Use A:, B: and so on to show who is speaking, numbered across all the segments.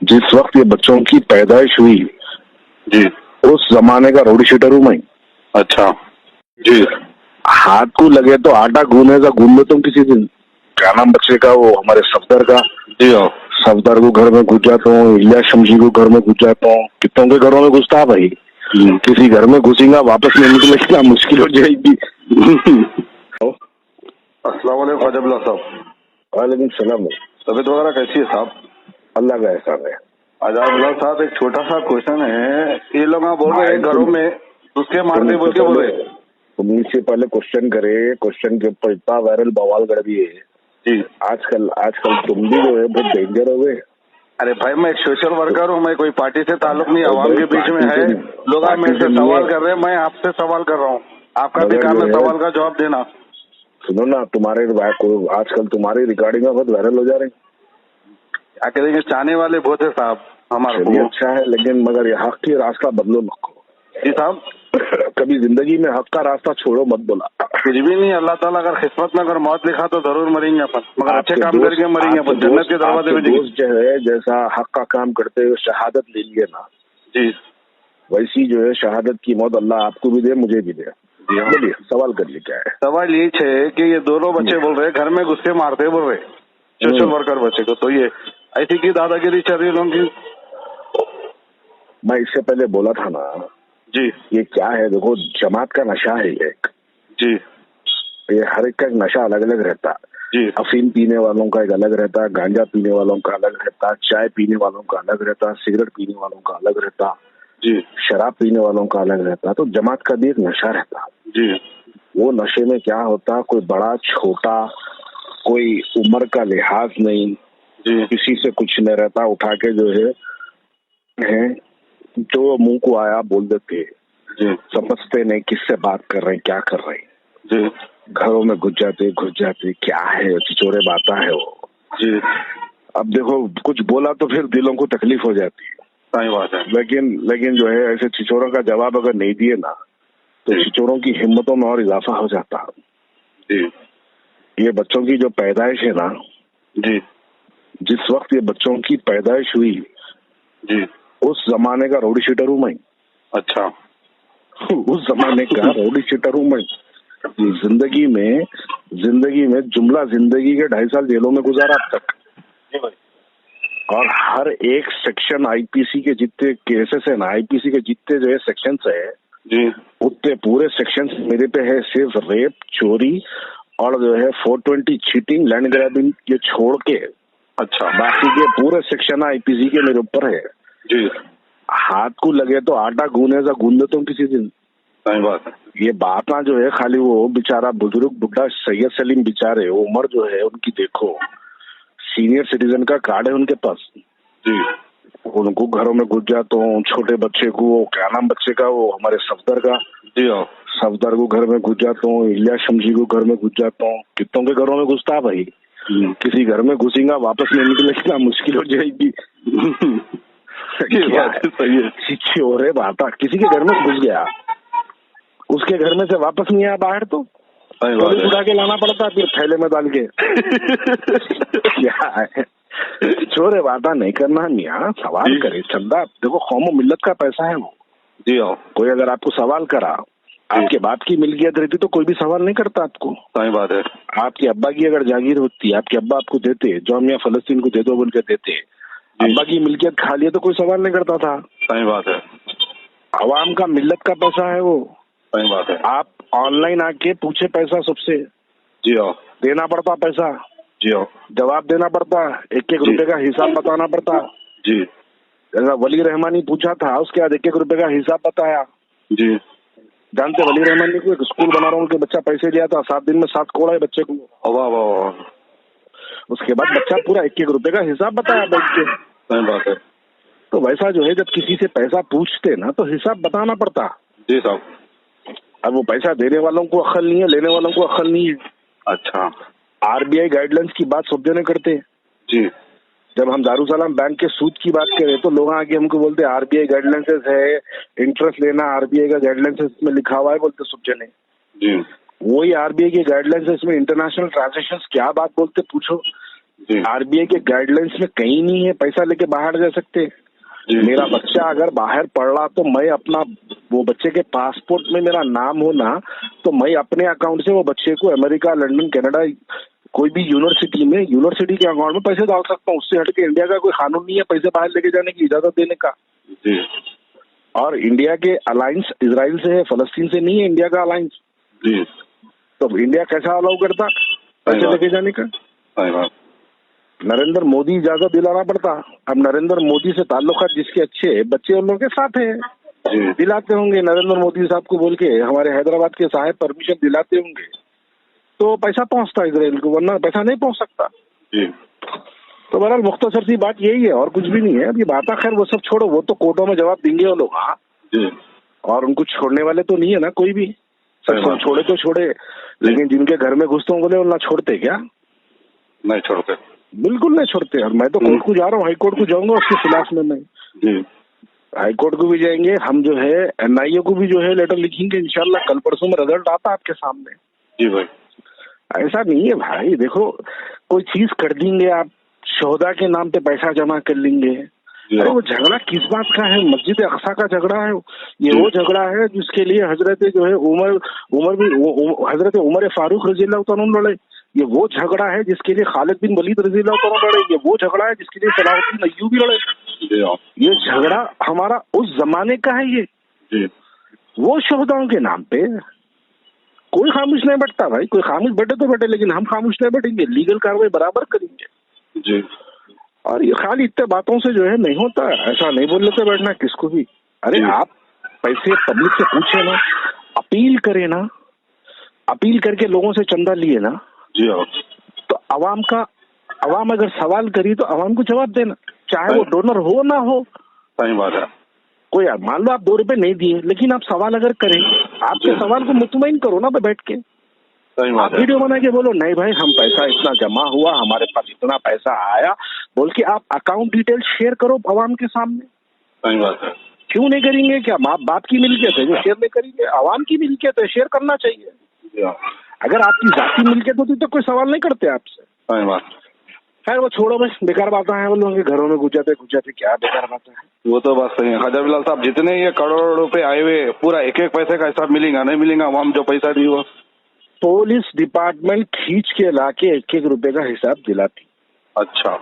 A: जिस वक्त ये बच्चों की पैदाइश हुई
B: जी।
A: उस जमाने का रोडी शीटर हूं मैं।
B: अच्छा। जी।
A: हाथ को लगे तो आटा गूंदेगा, गूंद लेता हूँ किसी दिन। क्या नाम बच्चे का, वो हमारे सफदर का।
B: जी हाँ।
A: सफदर को घर में घुस जाता हूँ, इलियास शमशी को घर में घुस जाता हूँ। कितनों के घरों में घुसता भाई। किसी घर में घुसेगा वापस नहीं निकलेगा, मुश्किल हो जाएगी।
B: अस्सलाम वालेकुम ख्वाजा साहब।
A: वालेकुम सलाम।
B: तबीयत वगैरह कैसी है साहब?
A: अल्लाह का एहसान है।
B: आजाद साहब, एक छोटा सा क्वेश्चन है। ये लोग बोल रहे हैं घरों में उसके मारते बोल के बोल रहे।
A: तुम इससे पहले क्वेश्चन करे, क्वेश्चन के ऊपर इतना वायरल बवाल कर दिए।
B: जी।
A: आजकल तुम भी जो है बहुत डेंजर हो गए।
B: अरे भाई, मैं एक सोशल वर्कर हूँ, मैं कोई पार्टी से ताल्लुक नहीं, आवाम के बीच में है। लोग मेरे से सवाल कर रहे हैं, मैं आपसे सवाल कर रहा हूँ। आपका भी काम है सवाल का जवाब देना।
A: सुनो ना, आजकल तुम्हारी रिकॉर्डिंग में बहुत वायरल हो जा रही।
B: क्या करेंगे, चाहने वाले बहुत है साहब हमारे को।
A: अच्छा है, लेकिन मगर ये हक की रास्ता बदलो मत।
B: जी साहब।
A: कभी जिंदगी में हक का रास्ता छोड़ो मत बोला।
B: कुछ भी नहीं, अल्लाह ताला अगर किस्मत में अगर मौत लिखा तो जरूर मरेंगे अपन, मगर अच्छे काम करके मरेंगे अपन, जन्नत के दरवाजे में।
A: दोस्त जो है जैसा हक का काम करते हुए शहादत ले लिए ना
B: जी,
A: वैसी जो है शहादत की मौत अल्लाह आपको भी दे, मुझे भी दे। बोलिए, सवाल कर लिए क्या है?
B: सवाल ये है कि ये दोनों बच्चे बोल रहे घर में घुस के मारते बोल रहे सोशल वर्कर बच्चे को, तो ये ऐसी की दादागिरी चल रही लोगों की।
A: मैं इससे पहले बोला था ना
B: जी।
A: ये क्या है, देखो जमात का नशा है ये एक।
B: जी।
A: ये हर एक का एक नशा अलग अलग रहता है।
B: जी।
A: अफीम पीने वालों का एक अलग रहता है, गांजा पीने वालों का अलग रहता है, चाय पीने वालों का अलग रहता है, सिगरेट पीने वालों का अलग रहता,
B: जी,
A: शराब पीने वालों का अलग रहता। तो जमात का भी एक नशा रहता।
B: जी। वो
A: नशे में क्या होता, कोई बड़ा छोटा, कोई उम्र का लिहाज नहीं,
B: जी,
A: किसी से कुछ नहीं रहता, उठा के जो है जो मुंह को आया बोल देते।
B: जी।
A: समझते नहीं किससे बात कर रहे हैं, क्या कर रहे हैं।
B: जी।
A: घरों में घुस जाते क्या है, चिचोरे बाता है वो।
B: जी।
A: अब देखो कुछ बोला तो फिर दिलों को तकलीफ हो जाती है।
B: सही बात है।
A: लेकिन जो है ऐसे चिचोरों का जवाब अगर नहीं दिए ना तो चिचोरों की हिम्मतों में और इजाफा हो जाता।
B: जी।
A: ये बच्चों की जो पैदाइश है ना
B: जी,
A: जिस वक्त ये बच्चों की पैदाइश हुई
B: जी,
A: उस जमाने का रोडी शीटर हूं मैं।
B: अच्छा।
A: उस जमाने का रोडी शीटर हूं मैं। जिंदगी में जुमला जिंदगी के 2.5 साल जेलों में गुजारा अब तक।
B: जी भाई।
A: और हर एक सेक्शन आईपीसी के जितने केसेस है ना, आईपीसी के जितने जो है सेक्शंस है
B: जी,
A: उतने पूरे सेक्शंस मेरे पे है। सिर्फ रेप, चोरी और जो है 420 चीटिंग, लैंड ग्रैबिंग ये छोड़ के
B: अच्छा,
A: बाकी के पूरे सेक्शन आईपीसी के मेरे ऊपर है।
B: जी।
A: हाथ को लगे तो आटा गूंदेगा, गूंद लेता हूँ किसी दिन।
B: सही बात है।
A: ये बात ना जो है खाली वो बेचारा बुजुर्ग बुढ़ा सैयद सलीम बेचारे, वो उम्र जो है उनकी देखो, सीनियर सिटीजन का कार्ड है उनके पास।
B: जी।
A: उनको घरों में घुस जाता हूँ, छोटे बच्चे को, क्या नाम बच्चे का, वो हमारे सफदर का।
B: जी हाँ।
A: सफदर को घर में घुस जाता हूँ, इलियास शमशी को घर में घुस जाता हूँ। कितनों के घरों में घुसता भाई। किसी घर में घुसेगा वापस नहीं निकलेगा, मुश्किल हो जाएगी। क्या है?
B: सही है।
A: चिचोरे बाता, किसी के घर में घुस गया, उसके घर में से वापस नहीं आया बाहर तो पुलिस उठा के लाना पड़ता है, फिर थैले में डाल के। क्या है, चोरे वादा नहीं करना मियाँ, सवाल करे चंदा। देखो कौम मिल्लत का पैसा है वो।
B: जी हाँ।
A: कोई अगर आपको सवाल करा, आपके बाप की मिल्कियत रहती तो कोई भी सवाल नहीं करता आपको।
B: सही बात है।
A: आपके अब्बा की अगर जागीर होती, आपके अब्बा आपको देते, जामिया फलस्तीन को दे दो बोल के देते, अब्बा की मिल्कियत खा लिया तो कोई सवाल नहीं करता था।
B: सही बात है।
A: अवाम का मिल्लत का पैसा है वो।
B: सही बात है।
A: आप ऑनलाइन आके पूछे पैसा सबसे,
B: जी हाँ।
A: देना पड़ता पैसा।
B: जी हाँ।
A: जवाब देना पड़ता, एक एक रुपए का हिसाब बताना पड़ता।
B: जी।
A: जैसा वली रहमानी पूछा था, उसके बाद एक एक रुपए का हिसाब बताया।
B: जी।
A: जानते वली रहमानी को, एक स्कूल बना रहा हूँ कि बच्चा पैसे लिया था, 7 दिन में 7 करोड़ है बच्चे को।
B: वाह वाह वाह।
A: उसके बाद बच्चा पूरा एक एक रुपए का हिसाब बताया बैठ के।
B: सही बात है।
A: तो वैसा जो है जब किसी से पैसा पूछते ना तो हिसाब बताना पड़ता।
B: जी साहब।
A: अब वो पैसा देने वालों को अक्ल नहीं है, लेने वालों को अक्ल नहीं है।
B: अच्छा।
A: आरबीआई गाइडलाइंस की बात सब जने करते हैं।
B: जी।
A: जब हम दारुसलाम बैंक के सूद की बात करें तो लोग आगे हमको बोलते हैं आरबीआई गाइडलाइंसेस है, इंटरेस्ट लेना आरबीआई का गाइडलाइंसेस में लिखा हुआ है, बोलते सब जने।
B: जी।
A: वही आरबीआई के गाइडलाइंसेस में इंटरनेशनल ट्रांजेक्शंस क्या बात बोलते पूछो, आरबीआई के गाइडलाइंस में कहीं नहीं है पैसा लेके बाहर जा सकते। मेरा बच्चा अगर बाहर पढ़ रहा तो मैं अपना वो बच्चे के पासपोर्ट में मेरा नाम हो ना, तो मैं अपने अकाउंट से वो बच्चे को अमेरिका, लंदन, कनाडा, कोई भी यूनिवर्सिटी के अकाउंट में पैसे डाल सकता हूँ। उससे हटके इंडिया का कोई कानून नहीं है पैसे बाहर लेके जाने की इजाजत देने का। और इंडिया के अलायंस इजराइल से है, फलस्तीन से नहीं है इंडिया का अलायंस। तो इंडिया कैसा अलाउ करता पैसे लेके जाने का? नरेंद्र मोदी इजाजत दिलाना पड़ता। अब नरेंद्र मोदी से ताल्लुकात जिसके अच्छे बच्चे उन लोगों के साथ है, दिलाते होंगे नरेंद्र मोदी साहब को बोल के, हमारे हैदराबाद के साहब परमिशन दिलाते होंगे तो पैसा पहुंचता इजराइल को, वरना पैसा नहीं पहुंच सकता। तो बहरहाल मुख्तसर सी बात यही है और कुछ भी नहीं है। अब ये बात खैर वो सब छोड़ो, वो तो कोर्टों में जवाब देंगे वो लोग। हाँ, और उनको छोड़ने वाले तो नहीं है ना कोई भी। सब छोड़े तो छोड़े, लेकिन जिनके घर में घुसते होंगे ना छोड़ते क्या?
B: नहीं छोड़ते, बिल्कुल
A: नहीं छोड़ते। और मैं तो कोर्ट को जा रहा हूँ, हाई कोर्ट को जाऊंगा उसके खिलाफ में। मैं हाई कोर्ट को भी जाएंगे हम, जो है एनआईए को भी जो है लेटर लिखेंगे इंशाल्लाह। कल परसों में रिजल्ट आता आपके सामने।
B: जी भाई,
A: ऐसा नहीं है भाई। देखो कोई चीज कर देंगे आप, शोहदा के नाम पे पैसा जमा कर लेंगे। अरे वो झगड़ा किस बात का है? मस्जिद अक्सा का झगड़ा है ये। वो झगड़ा है जिसके लिए हजरत जो है हजरत उमर फारूक रजी अल्लाह तआला लड़े। ये वो झगड़ा है जिसके लिए खालिद बिन वलीद रजी अल्लाह तआला लड़े। ये वो झगड़ा है जिसके लिए सलाहुद्दीन अय्यूबी लड़े। ये झगड़ा हमारा उस जमाने का है। ये वो शोहदाओं के नाम पे कोई खामोश नहीं बैठता भाई। कोई खामोश बैठे तो बैठे, लेकिन हम खामोश नहीं बैठेंगे, लीगल कार्रवाई बराबर करेंगे जी। और ये खाली इतने बातों से जो है नहीं होता, ऐसा नहीं बोल लेते बैठना किसको भी। अरे आप पैसे पब्लिक से पूछे ना, अपील करे ना, अपील करके लोगों से चंदा लिए ना
B: जी।
A: तो अवाम अगर सवाल करी तो अवाम को जवाब देना, चाहे वो डोनर हो ना हो।
B: सही बात है।
A: कोई मान लो आप 2 रुपए नहीं दिए, लेकिन आप सवाल अगर करें, आपके सवाल को मुतमईन करो ना बैठ के। आप वीडियो बना के बोलो नहीं भाई हम पैसा इतना जमा हुआ, हमारे पास इतना पैसा आया, बोल के आप अकाउंट डिटेल शेयर करो अवाम के सामने।
B: सही बात है।
A: क्यों नहीं करेंगे? क्या बाप की मिल्कियत है जो शेयर नहीं करेंगे? अवाम की मिल्कियत है, शेयर करना चाहिए। अगर आपकी जाती मिल्कियत होती तो कोई सवाल नहीं करते आपसे।
B: सही बात।
A: खैर वो छोड़ो, बस बेकार बातें हैं वो लोगों के घरों में घुस जाते क्या बेकार बातें हैं।
B: वो तो बात सही है ख्वाजा बिलाल साहब। जितने ये करोड़ों रुपए आए हुए, पूरा एक एक पैसे का हिसाब मिलेगा नहीं मिलेगा? अवाम जो पैसा दी हुआ
A: पुलिस डिपार्टमेंट खींच के लाके 1-1 रुपए का हिसाब दिलाती।
B: अच्छा।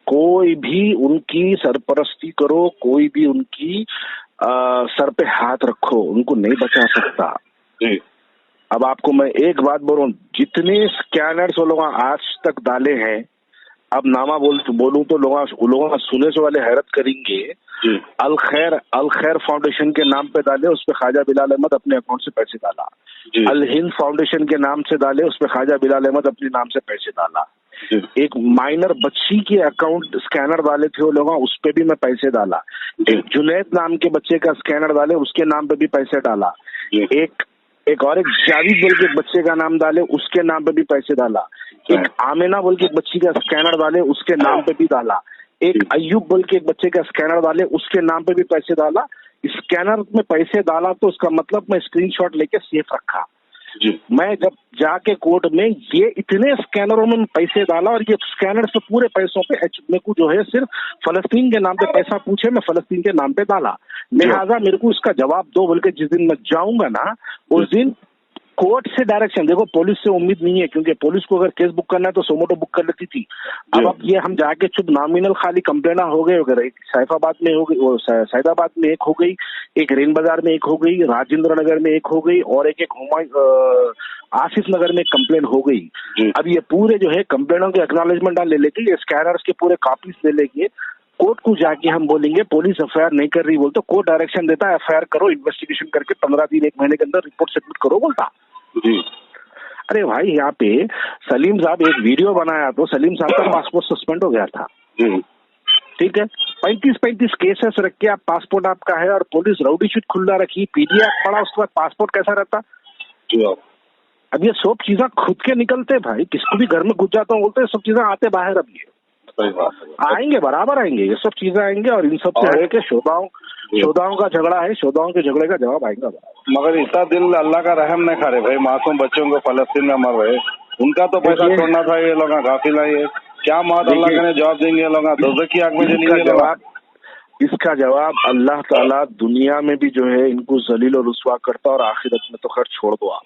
A: कोई भी उनकी सरपरस्ती करो, कोई भी उनकी सर पे हाथ रखो, उनको नहीं बचा सकता
B: जी।
A: अब आपको मैं एक बात बोलूं, जितने स्कैनर्स वो लोग आज तक डाले हैं, अब नामा बोलूं तो लोग सुने से वाले हैरत करेंगे। अल खैर फाउंडेशन के नाम पे डाले, उस पे ख्वाजा बिलाल अहमद अपने अकाउंट से पैसे डाला। अल हिंद फाउंडेशन के नाम से डाले, उस पे ख्वाजा बिलाल अहमद अपने नाम से पैसे डाला। एक माइनर बच्ची के अकाउंट स्कैनर डाले थे वो लोग, उस पे भी मैं पैसे डाला। एक जुनैद नाम के बच्चे का स्कैनर डाले, उसके नाम पे भी पैसे डाला। एक और एक जावेद बोल के बच्चे का नाम डाले, उसके नाम पे भी पैसे डाला। एक आमिना बोल के बच्ची का स्कैनर डाले, उसके नाम पे भी डाला। एक अय्यूब बोल के एक बच्चे का स्कैनर डाले, उसके नाम पे भी पैसे डाला। स्कैनर में पैसे डाला तो उसका मतलब मैं स्क्रीनशॉट लेके सेफ रखा। मैं जब जाके कोर्ट में ये इतने स्कैनरों में पैसे डाला, और ये स्कैनर से पूरे पैसों पे मेरे को जो है सिर्फ फलस्तीन के नाम पे पैसा पूछे, मैं फलस्तीन के नाम पे डाला। लिहाजा मेरे को इसका जवाब दो बोल के जिस दिन मैं जाऊंगा ना, उस दिन कोर्ट से डायरेक्शन। देखो पुलिस से उम्मीद नहीं है, क्योंकि पुलिस को अगर केस बुक करना है तो सोमोटो बुक कर लेती थी। अब ये हम जाके चुप नॉमिनल खाली कंप्लेना हो गए वगैरह। एक सैफाबाद में हो गई, सैदाबाद में एक हो गई, एक रेन बाजार में एक हो गई, राजेंद्र नगर में एक हो गई, और एक आसिफ नगर में एक कंप्लेन हो गई। अब ये पूरे जो है कंप्लेनों के एक्नॉलेजमेंट ले लेके, ये स्कैनर्स के पूरे कॉपीज ले लेके कोर्ट को जाके हम बोलेंगे पुलिस एफआईआर नहीं कर रही, बोलते कोर्ट डायरेक्शन देता है एफआईआर करो, इन्वेस्टिगेशन करके 15 दिन 1 महीने के अंदर रिपोर्ट सबमिट करो बोलता जी। अरे भाई यहाँ पे सलीम साहब एक वीडियो बनाया तो सलीम साहब का पासपोर्ट सस्पेंड हो गया था। ठीक है, 35 केसेस रख के आप पासपोर्ट आपका है, और पुलिस राउडी शीट खुला रखी, पीडीएफ पड़ा, उसके बाद पासपोर्ट कैसा रहता? अब ये सब चीजें खुद के निकलते भाई, किसको भी घर में घुस जाता हूँ बोलते सब चीजें आते बाहर। अब ये आएंगे, बराबर आएंगे, ये सब चीजें आएंगे, और इन सब से हट के शोधाओं का झगड़ा है, शोधाओं के झगड़े का जवाब आएगा।
B: मगर इतना दिल अल्लाह का रहम नहीं खा रहे भाई, मासूम बच्चों को फलस्तीन में मर रहे, उनका तो पैसा छोड़ना था, ये लोग गाफिल है। क्या मौत अल्लाह करे जवाब देंगे लोग, दोज़ख की आग में जलेंगे लोग।
A: इसका जवाब अल्लाह ताला दुनिया में भी जो है इनको जलील और रुस्वा करता, और आखिरत में तो खैर छोड़ दो आप।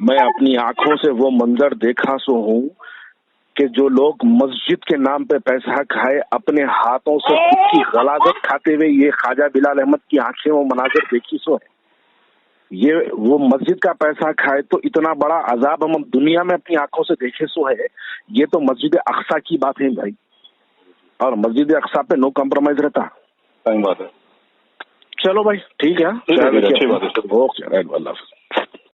A: मैं अपनी आंखों से वो मंजर देखा सो हूँ कि जो लोग मस्जिद के नाम पे पैसा खाए, अपने हाथों से खुद की गलाजत खाते हुए, ये ख्वाजा बिलाल अहमद की आंखें वो मनाजर देखी सो है। ये वो मस्जिद का पैसा खाए तो इतना बड़ा अजाब हम दुनिया में अपनी आंखों से देखे सो है। ये तो मस्जिद अक्सा की बात है भाई, और मस्जिद अक्सा पे नो कॉम्प्रोमाइज रहता।
B: सही बात है।
A: चलो भाई ठीक है,
B: अच्छी बात है।
A: ओके, अल्लाह हाफ़िज़।